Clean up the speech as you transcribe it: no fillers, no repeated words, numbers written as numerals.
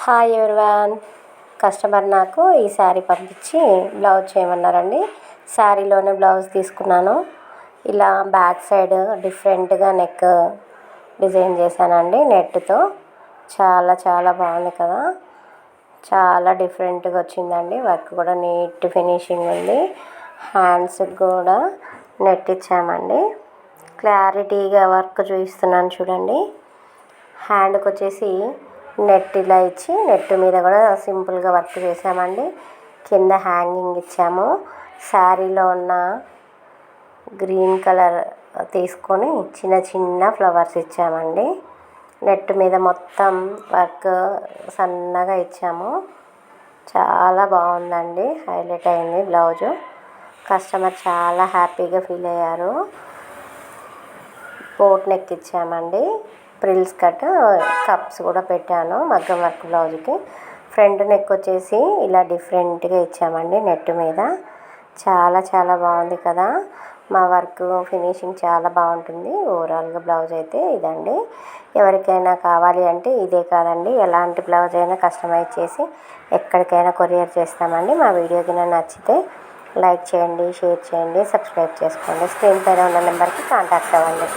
Hi everyone. Customer నాకు ఈ శారీ పంపించి బ్లౌజ్ చేయమన్నారండి. శారీలోనే బ్లౌజ్ తీసుకున్నాను. ఇలా బ్యాక్ సైడ్ డిఫరెంట్గా నెక్ డిజైన్ చేశానండి నెట్తో. చాలా చాలా బాగుంది కదా, చాలా డిఫరెంట్గా వచ్చిందండి. వర్క్ కూడా నీట్ ఫినిషింగ్ ఉంది. హ్యాండ్స్కి కూడా నెట్ ఇచ్చామండి. క్లారిటీగా వర్క్ చూపిస్తున్నాను చూడండి. హ్యాండ్కి వచ్చేసి నెట్ ఇలా ఇచ్చి నెట్ మీద కూడా సింపుల్గా వర్క్ చేసామండి. కింద హ్యాంగింగ్ ఇచ్చాము. శారీలో ఉన్న గ్రీన్ కలర్ తీసుకొని చిన్న చిన్న ఫ్లవర్స్ ఇచ్చామండి. నెట్ మీద మొత్తం వర్క్ సన్నగా ఇచ్చాము. చాలా బాగుందండి, హైలైట్ అయింది బ్లౌజు. కస్టమర్ చాలా హ్యాపీగా ఫీల్ అయ్యారు. బోట్ నెక్ ఇచ్చామండి. ప్రిల్స్ కట్ కప్స్ కూడా పెట్టాను మగ్గం వర్క్ బ్లౌజ్కి. ఫ్రంట్ నెక్ వచ్చేసి ఇలా డిఫరెంట్గా ఇచ్చామండి నెట్ మీద. చాలా చాలా బాగుంది కదా. మా వర్క్ ఫినిషింగ్ చాలా బాగుంటుంది. ఓవరాల్గా బ్లౌజ్ అయితే ఇదండి. ఎవరికైనా కావాలి అంటే ఇదే కాదండి, ఎలాంటి బ్లౌజ్ అయినా కస్టమైజ్ చేసి ఎక్కడికైనా కొరియర్ చేస్తామండి. మా వీడియోకి నచ్చితే లైక్ చేయండి, షేర్ చేయండి, సబ్స్క్రైబ్ చేసుకోండి. స్క్రీన్ పైన ఉన్న నెంబర్కి కాంటాక్ట్ అవ్వండి.